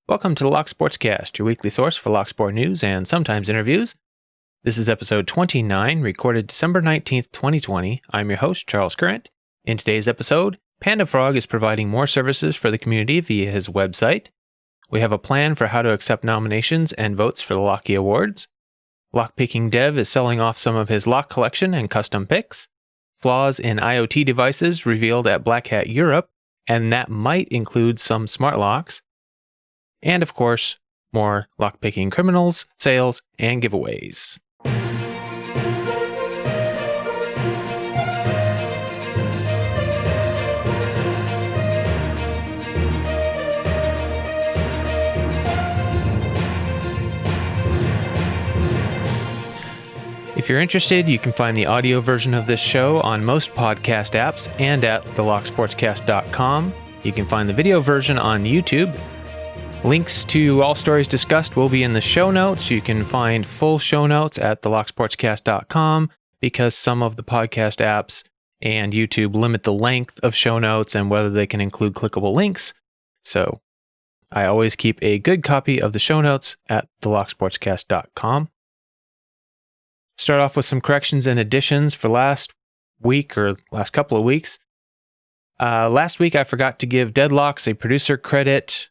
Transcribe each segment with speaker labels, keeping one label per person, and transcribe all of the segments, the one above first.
Speaker 1: Welcome to the Lock Sportscast, your weekly source for Locksport news and sometimes interviews. This is episode 29, recorded December 19th, 2020. I'm your host, Charles Current. In today's episode, Panda-Frog is providing more services for the community via his website. We have a plan for how to accept nominations and votes for the Locky Awards. LockpickingDev is selling off some of his lock collection and custom picks. Flaws in IoT devices revealed at Blackhat Europe, and that might include some smart locks. And of course, more lockpicking criminals, sales, and giveaways. If you're interested, you can find the audio version of this show on most podcast apps and at thelocksportscast.com. You can find the video version on YouTube. Links to all stories discussed will be in the show notes. You can find full show notes at thelocksportscast.com because some of the podcast apps and YouTube limit the length of show notes and whether they can include clickable links. So I always keep a good copy of the show notes at thelocksportscast.com. Start off with some corrections and additions for last week or last couple of weeks. Last week I forgot to give Deadlocks a producer credit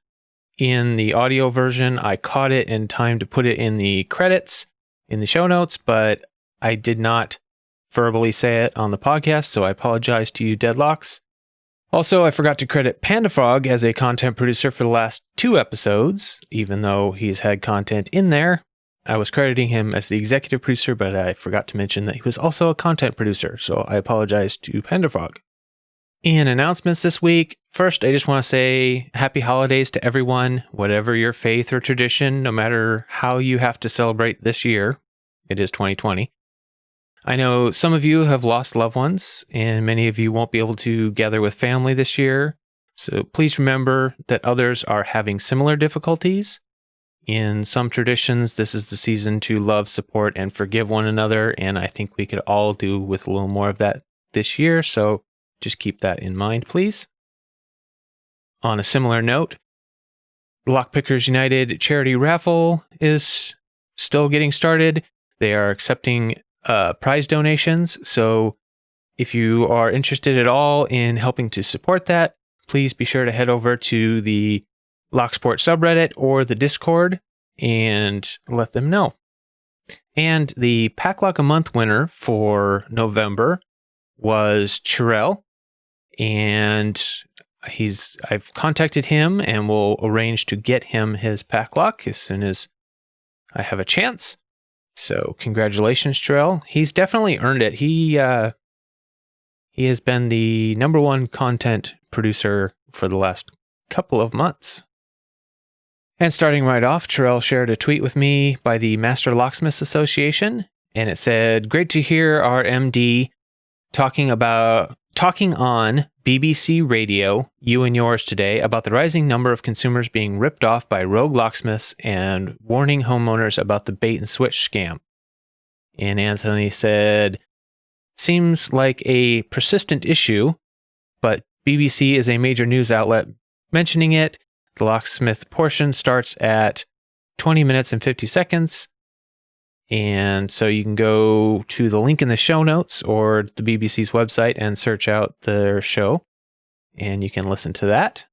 Speaker 1: in the audio version. I caught it in time to put it in the credits in the show notes, but I did not verbally say it on the podcast, so I apologize to you, Deadlocks. Also, I forgot to credit Panda-Frog as a content producer for the last 2 episodes, even though he's had content in there. I was crediting him as the executive producer, but I forgot to mention that he was also a content producer, so I apologize to Panda-Frog. In announcements this week, first, I just want to say happy holidays to everyone, whatever your faith or tradition, no matter how you have to celebrate this year. It is 2020. I know some of you have lost loved ones, and many of you won't be able to gather with family this year. So please remember that others are having similar difficulties. In some traditions, this is the season to love, support, and forgive one another, and I think we could all do with a little more of that this year, so just keep that in mind, please. On a similar note, Blockpickers United charity raffle is still getting started. They are accepting prize donations, so if you are interested at all in helping to support that, please be sure to head over to the Locksport subreddit or the Discord and let them know. And the PacLock a month winner for November was Chirel, and I've contacted him and will arrange to get him his PacLock as soon as I have a chance. So congratulations, Chirel. He's definitely earned it. He has been the #1 content producer for the last couple of months. And starting right off, Chirel shared a tweet with me by the Master Locksmith Association, and it said, "Great to hear our MD talking on BBC Radio, you and yours today, about the rising number of consumers being ripped off by rogue locksmiths and warning homeowners about the bait and switch scam." And Anthony said, "Seems like a persistent issue, but BBC is a major news outlet mentioning it. The locksmith portion starts at 20 minutes and 50 seconds. And so you can go to the link in the show notes or the BBC's website and search out their show, and you can listen to that.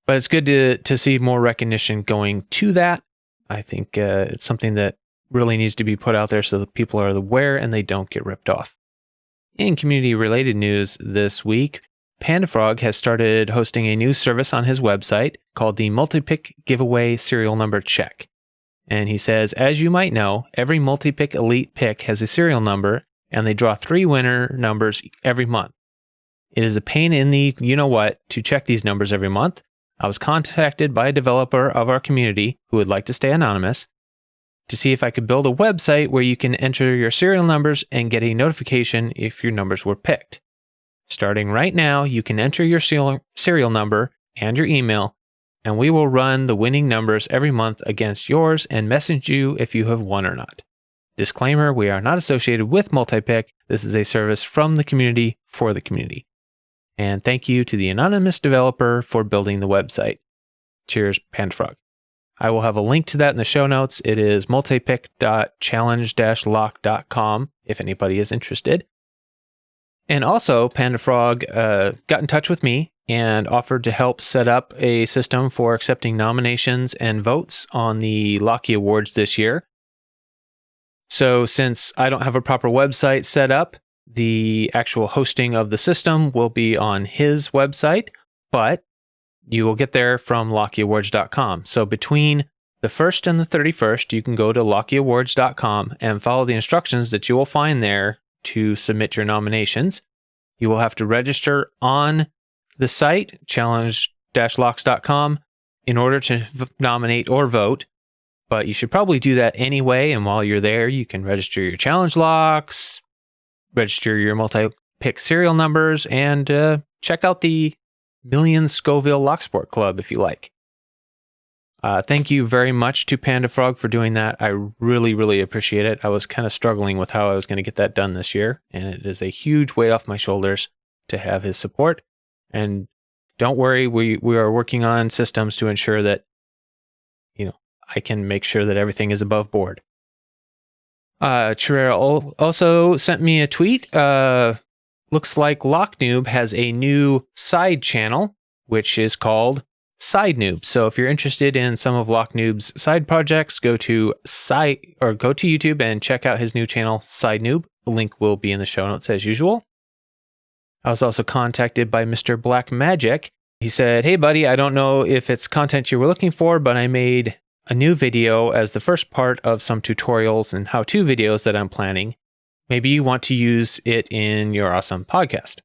Speaker 1: But it's good to see more recognition going to that. I think it's something that really needs to be put out there so that people are aware and they don't get ripped off. In community-related news this week, Panda-Frog has started hosting a new service on his website called the Multi-Pick Giveaway Serial Number Check. And he says, as you might know, every multi-pick elite pick has a serial number, and they draw 3 winner numbers every month. It is a pain in the you-know-what to check these numbers every month. I was contacted by a developer of our community who would like to stay anonymous to see if I could build a website where you can enter your serial numbers and get a notification if your numbers were picked. Starting right now, you can enter your serial number and your email, and we will run the winning numbers every month against yours and message you if you have won or not. Disclaimer, we are not associated with Multipick. This is a service from the community for the community. And thank you to the anonymous developer for building the website. Cheers, Panda-Frog. I will have a link to that in the show notes. It is multipick.challenge-lock.com if anybody is interested. And also, Panda-Frog got in touch with me and offered to help set up a system for accepting nominations and votes on the Locky Awards this year. So since I don't have a proper website set up, the actual hosting of the system will be on his website, but you will get there from lockyawards.com. So between the 1st and the 31st, you can go to lockyawards.com and follow the instructions that you will find there to submit your nominations. You will have to register on the site, challenge-locks.com, in order to nominate or vote. But you should probably do that anyway, and while you're there, you can register your challenge locks, register your multi-pick serial numbers, and check out the Million Scoville Locksport Club if you like. Thank you very much to Panda-Frog for doing that. I really, really appreciate it. I was kind of struggling with how I was going to get that done this year, and it is a huge weight off my shoulders to have his support. And don't worry, we are working on systems to ensure that, I can make sure that everything is above board. Chirera also sent me a tweet. Looks like LockNoob has a new side channel, which is called SideNoob. So if you're interested in some of LockNoob's side projects, go to YouTube and check out his new channel, SideNoob. The link will be in the show notes as usual. I was also contacted by Mr. Blackmagic. He said, "Hey buddy, I don't know if it's content you were looking for, but I made a new video as the first part of some tutorials and how-to videos that I'm planning. Maybe you want to use it in your awesome podcast."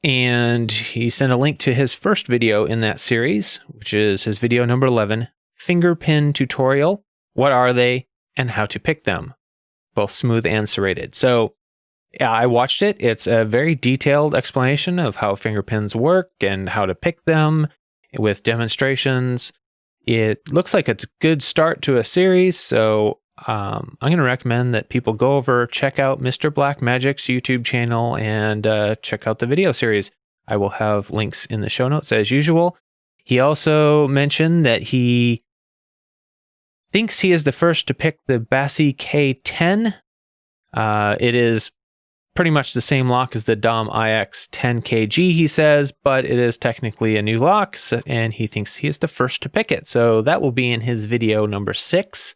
Speaker 1: And he sent a link to his first video in that series, which is his video number 11, Finger Pin Tutorial, What Are They, and How to Pick Them, both smooth and serrated. So yeah, I watched it. It's a very detailed explanation of how finger pins work and how to pick them with demonstrations. It looks like it's a good start to a series, so I'm going to recommend that people go over, check out Mr. Blackmagic's YouTube channel, and check out the video series. I will have links in the show notes as usual. He also mentioned that he thinks he is the first to pick the Bassy K10. It is pretty much the same lock as the Dom IX 10kg, he says, but it is technically a new lock, and he thinks he is the first to pick it. So that will be in his video number 6,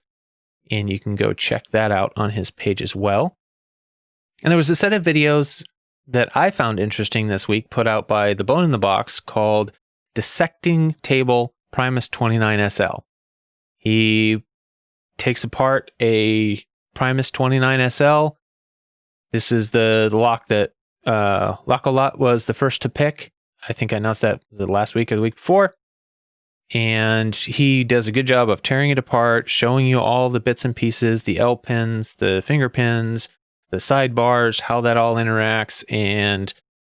Speaker 1: and you can go check that out on his page as well. And there was a set of videos that I found interesting this week put out by The Bone in the Box called Dissecting Table Primus 29 SL. He takes apart a Primus 29 SL. This is the lock that Lock-A-Lot was the first to pick. I think I announced that the last week or the week before. And he does a good job of tearing it apart, showing you all the bits and pieces, the L pins, the finger pins, the sidebars, how that all interacts, and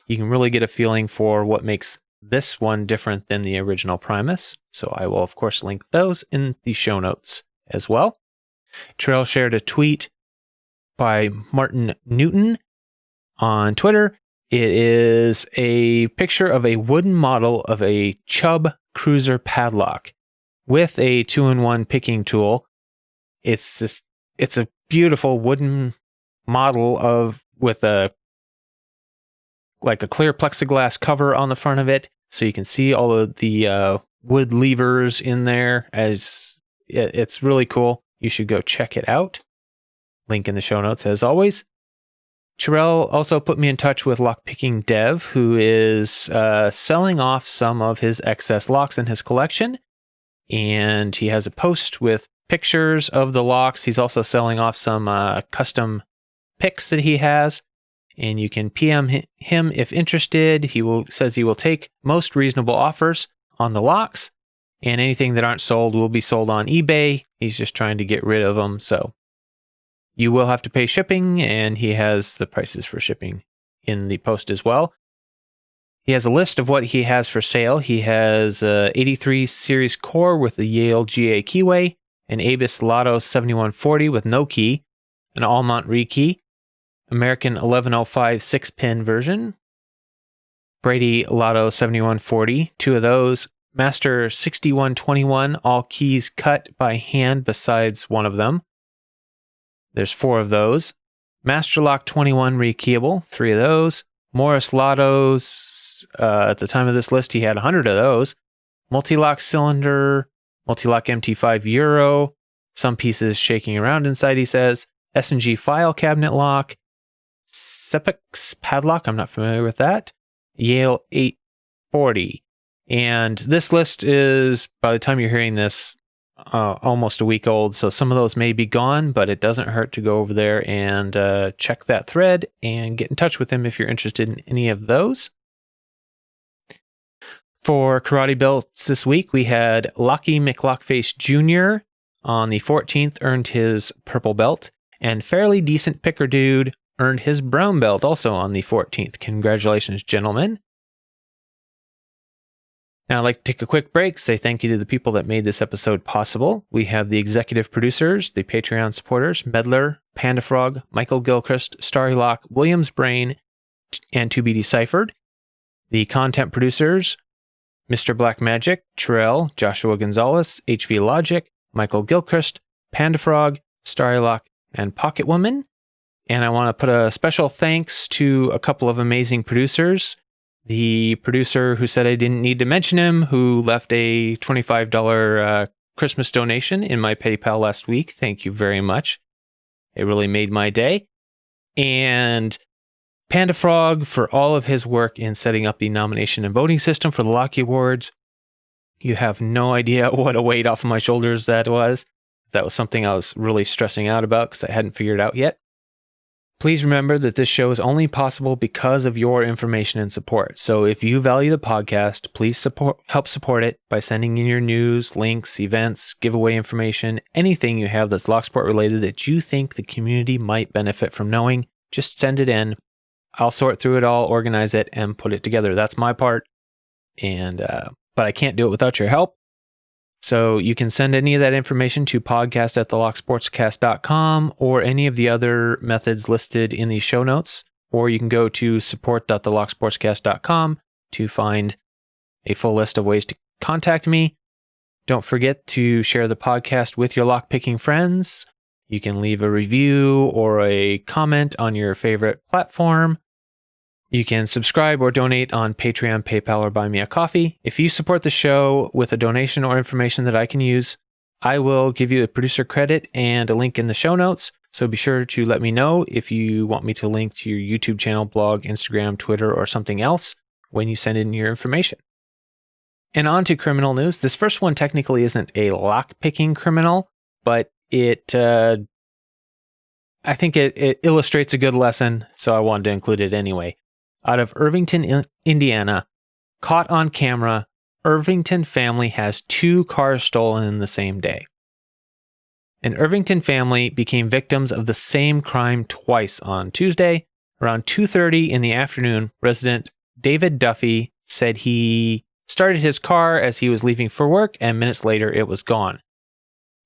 Speaker 1: you can really get a feeling for what makes this one different than the original Primus. So I will, of course, link those in the show notes as well. Trail shared a tweet by Martin Newton on Twitter. It is a picture of a wooden model of a Chubb Cruiser padlock with a 2-in-1 picking tool. It's a beautiful wooden model with a clear plexiglass cover on the front of it, so you can see all of the wood levers in there. As it's really cool. You should go check it out. Link in the show notes as always. Chirel also put me in touch with LockpickingDev, who is selling off some of his excess locks in his collection. And he has a post with pictures of the locks. He's also selling off some custom picks that he has. And you can PM him if interested. Says he will take most reasonable offers on the locks. And anything that aren't sold will be sold on eBay. He's just trying to get rid of them. So you will have to pay shipping, and he has the prices for shipping in the post as well. He has a list of what he has for sale. He has 83 series core with the Yale GA keyway, an Abus Lotto 7140 with no key, an Almont rekey, American 1105 6-pin version, Brady Lotto 7140, 2 of those, Master 6121, all keys cut by hand besides one of them. There's 4 of those. Master Lock 21 rekeyable, 3 of those. Morris Lottos, at the time of this list, he had 100 of those. Multi-lock cylinder, multi-lock MT5 Euro, some pieces shaking around inside, he says. S&G file cabinet lock, Sepix padlock, I'm not familiar with that. Yale 840. And this list is, by the time you're hearing this, almost a week old, so some of those may be gone, but it doesn't hurt to go over there and check that thread and get in touch with him if you're interested in any of those. For karate belts this week, we had Locky McLockface Jr. on the 14th earned his purple belt, and Fairly Decent Picker Dude earned his brown belt also on the 14th. Congratulations, gentlemen. Now, I'd like to take a quick break, say thank you to the people that made this episode possible. We have the executive producers, the Patreon supporters, Medler, Panda-Frog, Michael Gilchrist, Starrylock, Williams Brain, and To Be Deciphered. The content producers, Mr. Blackmagic, Terrell, Joshua Gonzalez, HV Logic, Michael Gilchrist, Panda-Frog, Starrylock, and Pocket Woman. And I want to put a special thanks to a couple of amazing producers. The producer who said I didn't need to mention him, who left a $25 Christmas donation in my PayPal last week. Thank you very much. It really made my day. And Panda-Frog for all of his work in setting up the nomination and voting system for the Locky Awards. You have no idea what a weight off of my shoulders that was. That was something I was really stressing out about because I hadn't figured it out yet. Please remember that this show is only possible because of your information and support. So if you value the podcast, please help support it by sending in your news, links, events, giveaway information, anything you have that's Locksport related that you think the community might benefit from knowing. Just send it in. I'll sort through it all, organize it, and put it together. That's my part. But I can't do it without your help. So you can send any of that information to podcast@thelocksportscast.com or any of the other methods listed in the show notes. Or you can go to support.thelocksportscast.com to find a full list of ways to contact me. Don't forget to share the podcast with your lockpicking friends. You can leave a review or a comment on your favorite platform. You can subscribe or donate on Patreon, PayPal, or Buy Me a Coffee. If you support the show with a donation or information that I can use, I will give you a producer credit and a link in the show notes. So be sure to let me know if you want me to link to your YouTube channel, blog, Instagram, Twitter, or something else when you send in your information. And on to criminal news. This first one technically isn't a lockpicking criminal, but I think it illustrates a good lesson, so I wanted to include it anyway. Out of Irvington, Indiana, caught on camera, Irvington family has 2 cars stolen in the same day. An Irvington family became victims of the same crime twice on Tuesday. Around 2:30 in the afternoon, resident David Duffy said he started his car as he was leaving for work, and minutes later it was gone.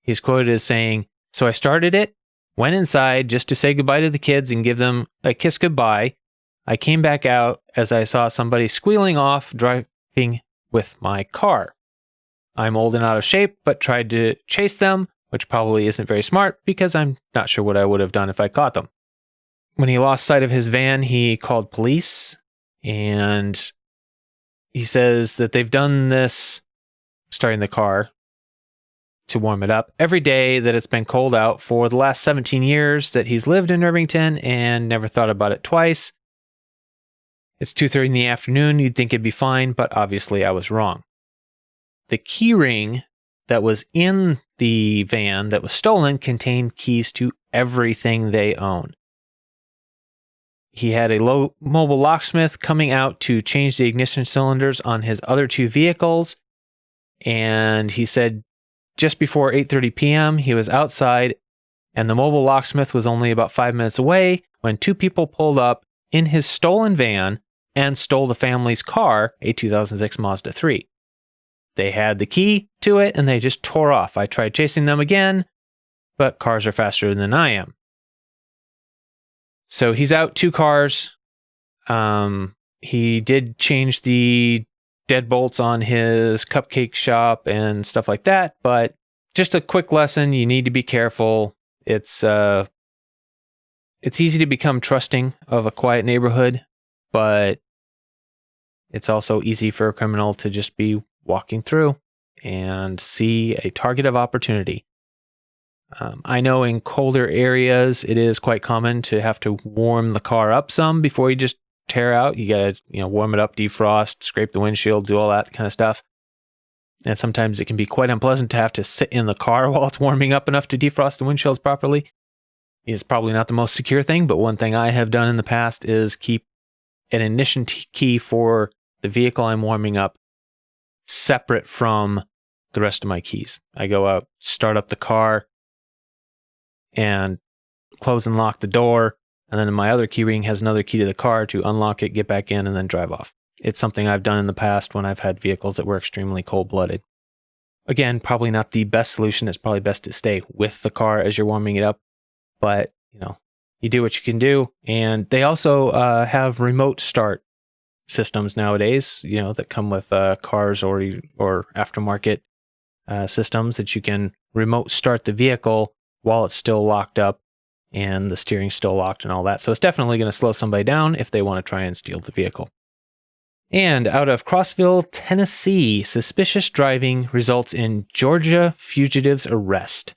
Speaker 1: He's quoted as saying, "So I started it, went inside just to say goodbye to the kids and give them a kiss goodbye. I came back out as I saw somebody squealing off driving with my car. I'm old and out of shape, but tried to chase them, which probably isn't very smart because I'm not sure what I would have done if I caught them." When he lost sight of his van, he called police, and he says that they've done this, starting the car to warm it up, every day that it's been cold out for the last 17 years that he's lived in Irvington and never thought about it twice. It's 2:30 in the afternoon. You'd think it'd be fine, but obviously I was wrong. The key ring that was in the van that was stolen contained keys to everything they own. He had a mobile locksmith coming out to change the ignition cylinders on his other 2 vehicles. And he said just before 8:30 p.m., he was outside and the mobile locksmith was only about 5 minutes away when 2 people pulled up in his stolen van and stole the family's car, a 2006 Mazda 3. They had the key to it and they just tore off. I tried chasing them again, but cars are faster than I am. So he's out 2 cars. He did change the deadbolts on his cupcake shop and stuff like that. But just a quick lesson, you need to be careful. It's easy to become trusting of a quiet neighborhood, but it's also easy for a criminal to just be walking through and see a target of opportunity. I know in colder areas, it is quite common to have to warm the car up some before you just tear out. You got to, warm it up, defrost, scrape the windshield, do all that kind of stuff. And sometimes it can be quite unpleasant to have to sit in the car while it's warming up enough to defrost the windshields properly. It's probably not the most secure thing, but one thing I have done in the past is keep an ignition key for the vehicle I'm warming up separate from the rest of my keys. I go out, start up the car, and close and lock the door. And then my other key ring has another key to the car to unlock it, get back in, and then drive off. It's something I've done in the past when I've had vehicles that were extremely cold-blooded. Again, probably not the best solution. It's probably best to stay with the car as you're warming it up. But, you do what you can do. And they also have remote start systems nowadays, that come with cars or aftermarket systems that you can remote start the vehicle while it's still locked up and the steering's still locked and all that. So it's definitely going to slow somebody down if they want to try and steal the vehicle. And out of Crossville, Tennessee, suspicious driving results in Georgia fugitive's arrest.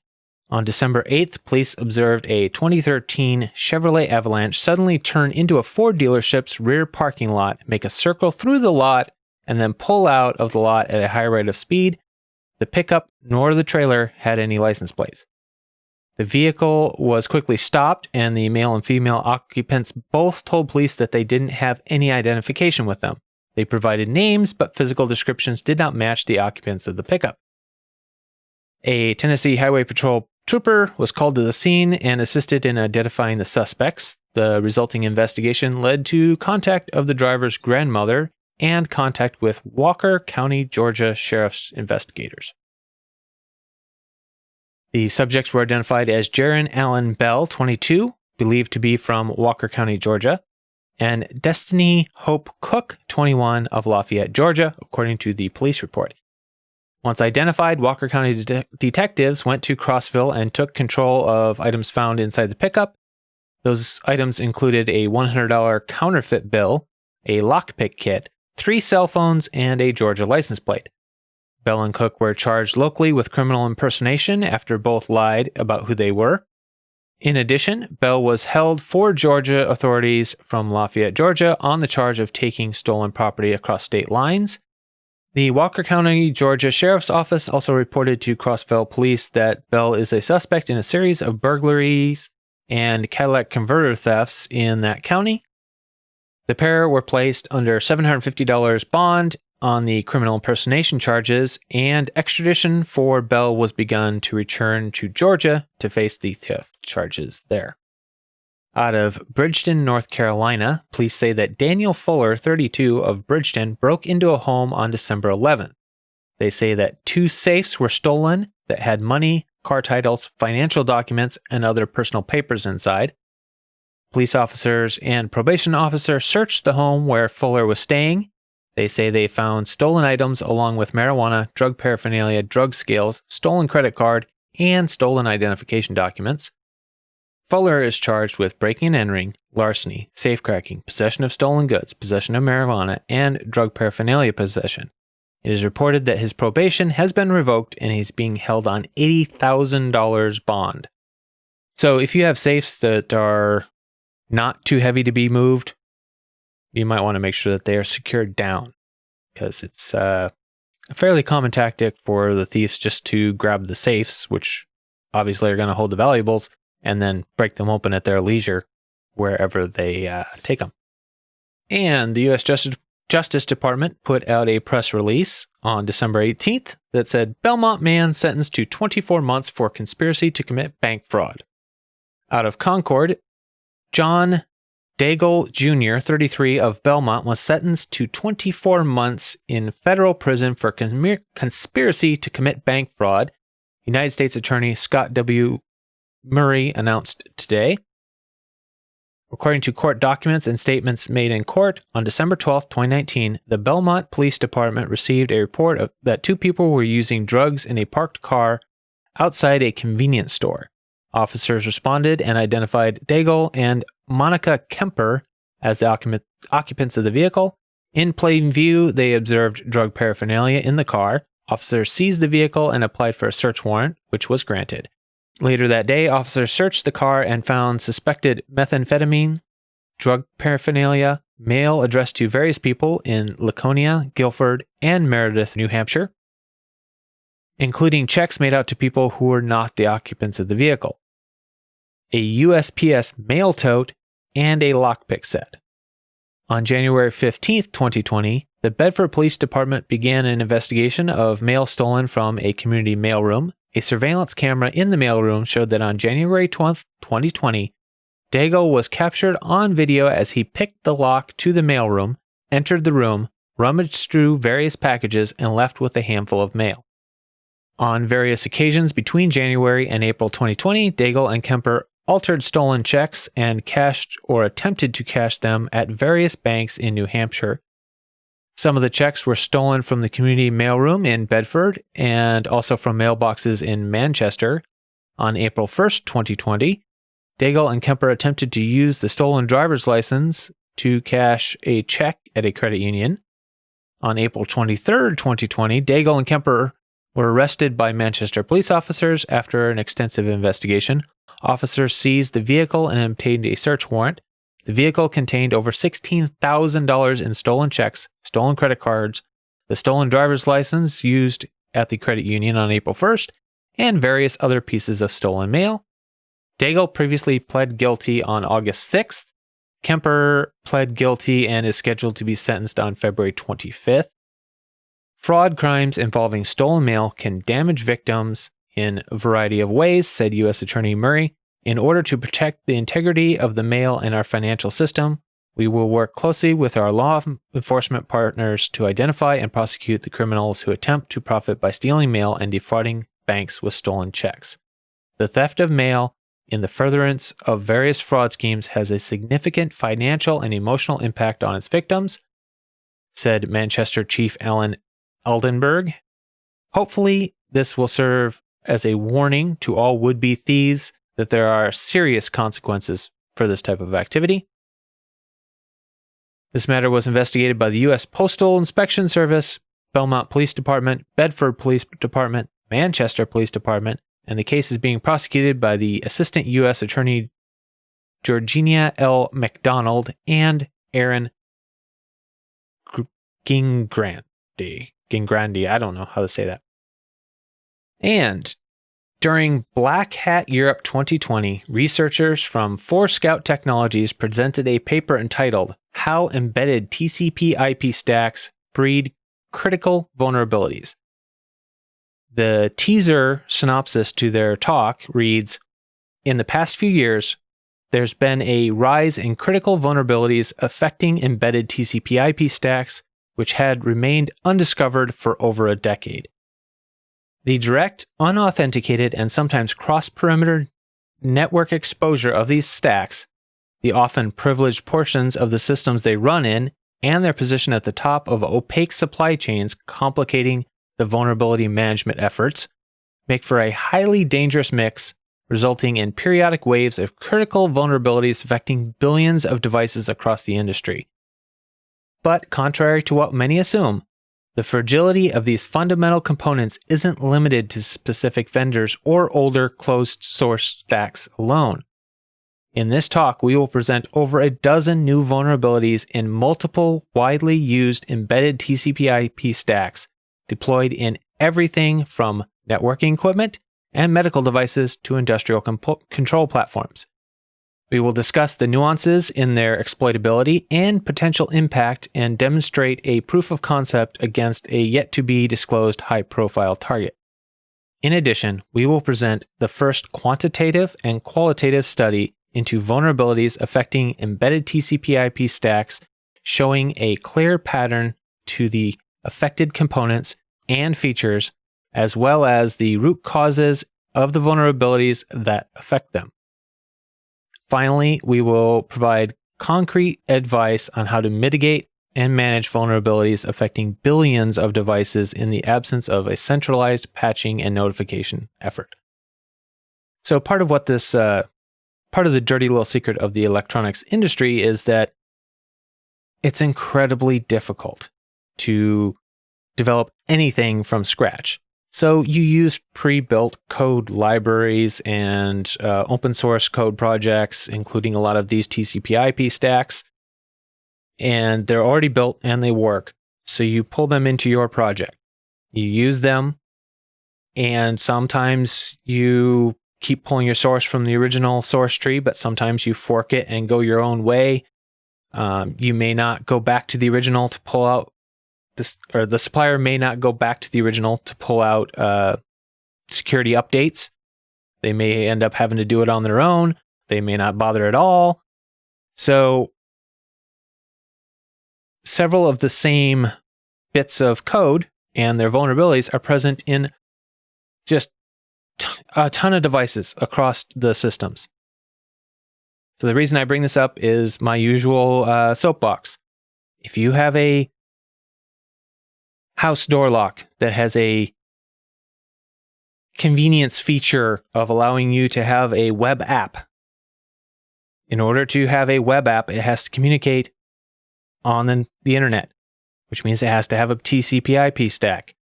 Speaker 1: On December 8th, police observed a 2013 Chevrolet Avalanche suddenly turn into a Ford dealership's rear parking lot, make a circle through the lot, and then pull out of the lot at a high rate of speed. The pickup nor the trailer had any license plates. The vehicle was quickly stopped, and the male and female occupants both told police that they didn't have any identification with them. They provided names, but physical descriptions did not match the occupants of the pickup. A Tennessee Highway Patrol trooper was called to the scene and assisted in identifying the suspects. The resulting investigation led to contact of the driver's grandmother and contact with Walker County, Georgia Sheriff's investigators. The subjects were identified as Jaron Allen Bell, 22, believed to be from Walker County, Georgia, and Destiny Hope Cook, 21, of Lafayette, Georgia, according to the police report. Once identified, Walker County detectives went to Crossville and took control of items found inside the pickup. Those items included a $100 counterfeit bill, a lockpick kit, 3 cell phones, and a Georgia license plate. Bell and Cook were charged locally with criminal impersonation after both lied about who they were. In addition, Bell was held for Georgia authorities from Lafayette, Georgia, on the charge of taking stolen property across state lines. The Walker County, Georgia Sheriff's Office also reported to Crossville Police that Bell is a suspect in a series of burglaries and catalytic converter thefts in that county. The pair were placed under $750 bond on the criminal impersonation charges, and extradition for Bell was begun to return to Georgia to face the theft charges there. Out of Bridgeton, North Carolina, police say that Daniel Fuller, 32, of Bridgeton, broke into a home on December 11th. They say that 2 safes were stolen that had money, car titles, financial documents, and other personal papers inside. Police officers and probation officer searched the home where Fuller was staying. They say they found stolen items along with marijuana, drug paraphernalia, drug scales, stolen credit card, and stolen identification documents. Fuller is charged with breaking and entering, larceny, safecracking, possession of stolen goods, possession of marijuana, and drug paraphernalia possession. It is reported that his probation has been revoked and he's being held on $80,000 bond. So if you have safes that are not too heavy to be moved, you might want to make sure that they are secured down, because it's a fairly common tactic for the thieves just to grab the safes, which obviously are going to hold the valuables, and then break them open at their leisure wherever they take them. And the U.S. Justice Department put out a press release on December 18th that said, Belmont man sentenced to 24 months for conspiracy to commit bank fraud. Out of Concord, John Daigle Jr., 33, of Belmont, was sentenced to 24 months in federal prison for conspiracy to commit bank fraud, United States Attorney Scott W. Murray announced today. According to court documents and statements made in court, on December 12, 2019, the Belmont Police Department received a report that 2 people were using drugs in a parked car outside a convenience store. Officers responded and identified Daigle and Monica Kemper as the occupants of the vehicle. In plain view, they observed drug paraphernalia in the car. Officers seized the vehicle and applied for a search warrant, which was granted. Later that day, officers searched the car and found suspected methamphetamine, drug paraphernalia, mail addressed to various people in Laconia, Guilford, and Meredith, New Hampshire, including checks made out to people who were not the occupants of the vehicle, a USPS mail tote, and a lockpick set. On January 15, 2020, the Bedford Police Department began an investigation of mail stolen from a community mailroom. A surveillance camera in the mailroom showed that on January 12, 2020, Daigle was captured on video as he picked the lock to the mailroom, entered the room, rummaged through various packages, and left with a handful of mail. On various occasions between January and April 2020, Daigle and Kemper altered stolen checks and cashed or attempted to cash them at various banks in New Hampshire. Some of the checks were stolen from the community mailroom in Bedford and also from mailboxes in Manchester. On April 1st, 2020, Daigle and Kemper attempted to use the stolen driver's license to cash a check at a credit union. On April 23rd, 2020, Daigle and Kemper were arrested by Manchester police officers after an extensive investigation. Officers seized the vehicle and obtained a search warrant. The vehicle contained over $16,000 in stolen checks, stolen credit cards, the stolen driver's license used at the credit union on April 1st, and various other pieces of stolen mail. Daigle previously pled guilty on August 6th. Kemper pled guilty and is scheduled to be sentenced on February 25th. Fraud crimes involving stolen mail can damage victims in a variety of ways, said U.S. Attorney Murray. In order to protect the integrity of the mail in our financial system, we will work closely with our law enforcement partners to identify and prosecute the criminals who attempt to profit by stealing mail and defrauding banks with stolen checks. The theft of mail in the furtherance of various fraud schemes has a significant financial and emotional impact on its victims, said Manchester Chief Alan Aldenberg. Hopefully, this will serve as a warning to all would-be thieves that there are serious consequences for this type of activity. This matter was investigated by the U.S. Postal Inspection Service, Belmont Police Department, Bedford Police Department, Manchester Police Department, and the case is being prosecuted by the Assistant U.S. Attorney Georgina L. McDonald and Aaron Gingrandi. I don't know how to say that. And during Blackhat Europe 2020, researchers from 4Scout Technologies presented a paper entitled How Embedded TCPIP Stacks Breed Critical Vulnerabilities. The teaser synopsis to their talk reads, in the past few years, there's been a rise in critical vulnerabilities affecting embedded TCPIP stacks, which had remained undiscovered for over a decade. The direct, unauthenticated, and sometimes cross-perimeter network exposure of these stacks, the often privileged portions of the systems they run in, and their position at the top of opaque supply chains complicating the vulnerability management efforts, make for a highly dangerous mix, resulting in periodic waves of critical vulnerabilities affecting billions of devices across the industry. But contrary to what many assume, the fragility of these fundamental components isn't limited to specific vendors or older closed-source stacks alone. In this talk, we will present over a dozen new vulnerabilities in multiple widely used embedded TCP/IP stacks deployed in everything from networking equipment and medical devices to industrial control platforms. We will discuss the nuances in their exploitability and potential impact and demonstrate a proof of concept against a yet-to-be-disclosed high-profile target. In addition, we will present the first quantitative and qualitative study into vulnerabilities affecting embedded TCP/IP stacks, showing a clear pattern to the affected components and features, as well as the root causes of the vulnerabilities that affect them. Finally, we will provide concrete advice on how to mitigate and manage vulnerabilities affecting billions of devices in the absence of a centralized patching and notification effort. So part of what this, part of the dirty little secret of the electronics industry is that it's incredibly difficult to develop anything from scratch. So you use pre-built code libraries and open source code projects, including a lot of these TCP/IP stacks, and they're already built and they work. So you pull them into your project. You use them, and sometimes you keep pulling your source from the original source tree, but sometimes you fork it and go your own way. You may not go back to the original to pull out this, or the supplier may not go back to the original to pull out security updates. They may end up having to do it on their own. They may not bother at all. So several of the same bits of code and their vulnerabilities are present in just a ton of devices across the systems. So the reason I bring this up is my usual soapbox. If you have a house door lock that has a convenience feature of allowing you to have a web app, in order to have a web app, it has to communicate on the internet, which means it has to have a TCP/IP stack.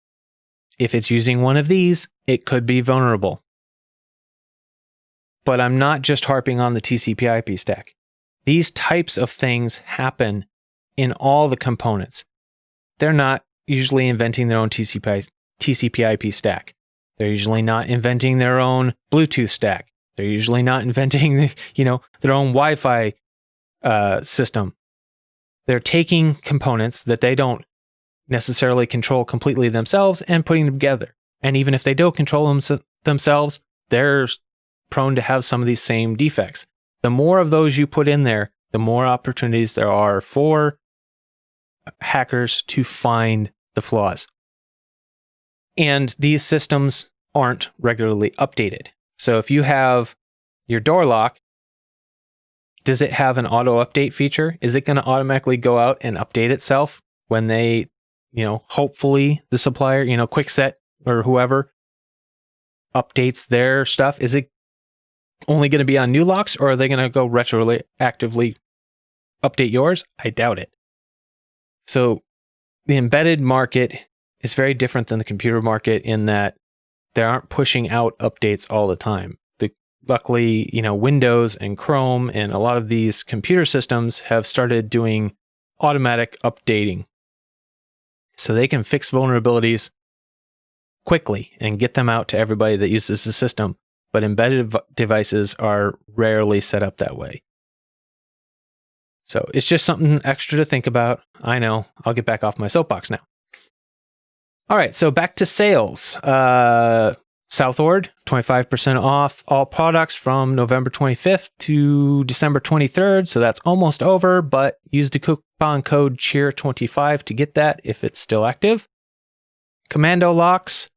Speaker 1: If it's using one of these, it could be vulnerable. But I'm not just harping on the TCP/IP stack. These types of things happen in all the components. They're not usually inventing their own TCP/IP stack. They're usually not inventing their own Bluetooth stack. They're usually not inventing, their own Wi-Fi system. They're taking components that they don't necessarily control completely themselves and putting them together. And even if they don't control them themselves, they're prone to have some of these same defects. The more of those you put in there, the more opportunities there are for hackers to find the flaws. And these systems aren't regularly updated. So if you have your door lock, does it have an auto update feature? Is it going to automatically go out and update itself when they, hopefully the supplier, Kwikset or whoever updates their stuff? Is it only going to be on new locks, or are they going to go retroactively update yours? I doubt it. So the embedded market is very different than the computer market in that they aren't pushing out updates all the time. Luckily, Windows and Chrome and a lot of these computer systems have started doing automatic updating. So they can fix vulnerabilities quickly and get them out to everybody that uses the system. But embedded devices are rarely set up that way. So it's just something extra to think about. I know. I'll get back off my soapbox now. All right, so back to sales. Southward, 25% off all products from November 25th to December 23rd. So that's almost over, but use the coupon code CHEER25 to get that if it's still active. Commando locks,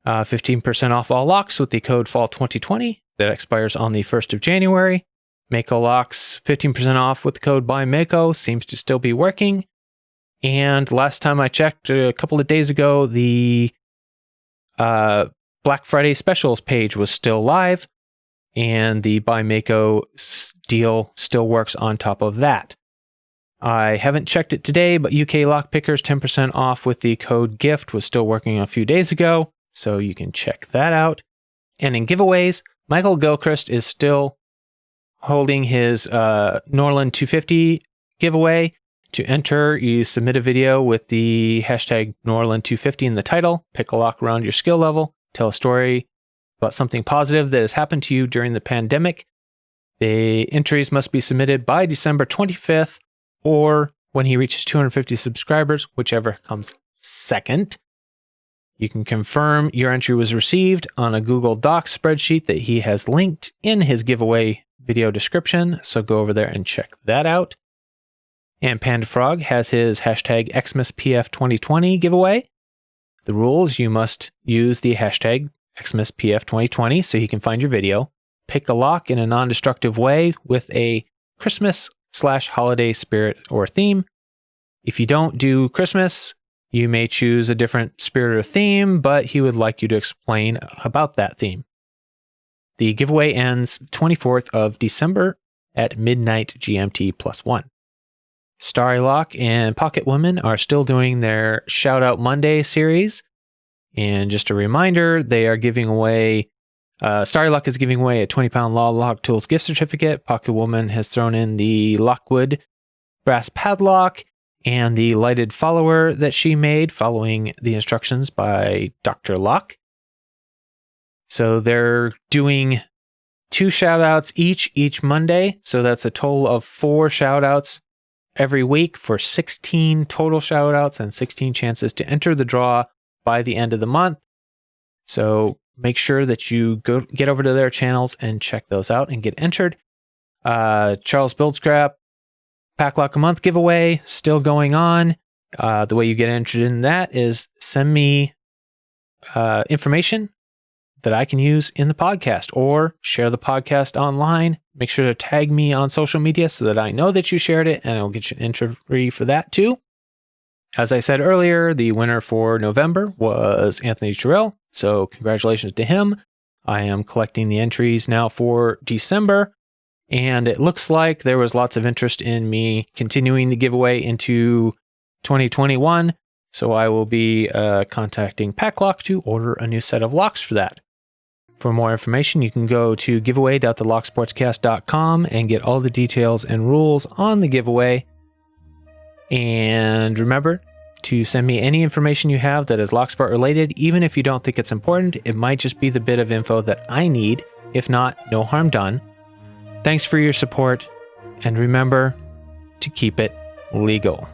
Speaker 1: 15% off all locks with the code FALL2020. That expires on the 1st of January. MAKO locks, 15% off with the code BuyMAKO. Seems to still be working. And last time I checked, a couple of days ago, the Black Friday specials page was still live, and the BuyMAKO deal still works on top of that. I haven't checked it today, but UK Lockpickers 10% off with the code GIFT was still working a few days ago, so you can check that out. And in giveaways, Michael Gilchrist is still holding his Norland 250 giveaway. To enter, you submit a video with the hashtag Norland 250 in the title, pick a lock around your skill level, tell a story about something positive that has happened to you during the pandemic. The entries must be submitted by December 25th or when he reaches 250 subscribers, whichever comes second. You can confirm your entry was received on a Google Docs spreadsheet that he has linked in his giveaway video description, so go over there and check that out. And Panda-Frog has his hashtag XmasPF2020 giveaway. The rules, you must use the hashtag XmasPF2020 so he can find your video. pick a lock in a non-destructive way with a Christmas/holiday spirit or theme. If you don't do Christmas, you may choose a different spirit or theme, but he would like you to explain about that theme. The giveaway ends 24th of December at midnight GMT +1. Starrylock and Pocket Woman are still doing their Shout Out Monday series. And just a reminder, they are giving away, Starrylock is giving away a 20-pound Law Lock Tools gift certificate. Pocket Woman has thrown in the Lockwood brass padlock and the lighted follower that she made following the instructions by Dr. Lock. So they're doing 2 shout-outs each Monday. So that's a total of 4 shout-outs every week for 16 total shout-outs and 16 chances to enter the draw by the end of the month. So make sure that you get over to their channels and check those out and get entered. Charles Buildscrap PacLock a month giveaway still going on. The way you get entered in that is send me information that I can use in the podcast, or share the podcast online. Make sure to tag me on social media so that I know that you shared it, and I'll get you an entry for that too. As I said earlier, the winner for November was Anthony Terrell, so congratulations to him. I am collecting the entries now for December, and it looks like there was lots of interest in me continuing the giveaway into 2021, so I will be contacting PacLock to order a new set of locks for that. For more information, you can go to giveaway.thelocksportscast.com and get all the details and rules on the giveaway. And remember to send me any information you have that is Locksport related, even if you don't think it's important. It might just be the bit of info that I need. If not, no harm done. Thanks for your support, and remember to keep it legal.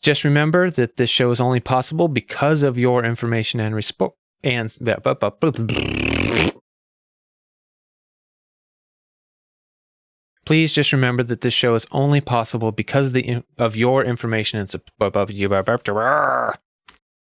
Speaker 1: Just remember that this show is only possible because of your information and Please just remember that this show is only possible because of your information and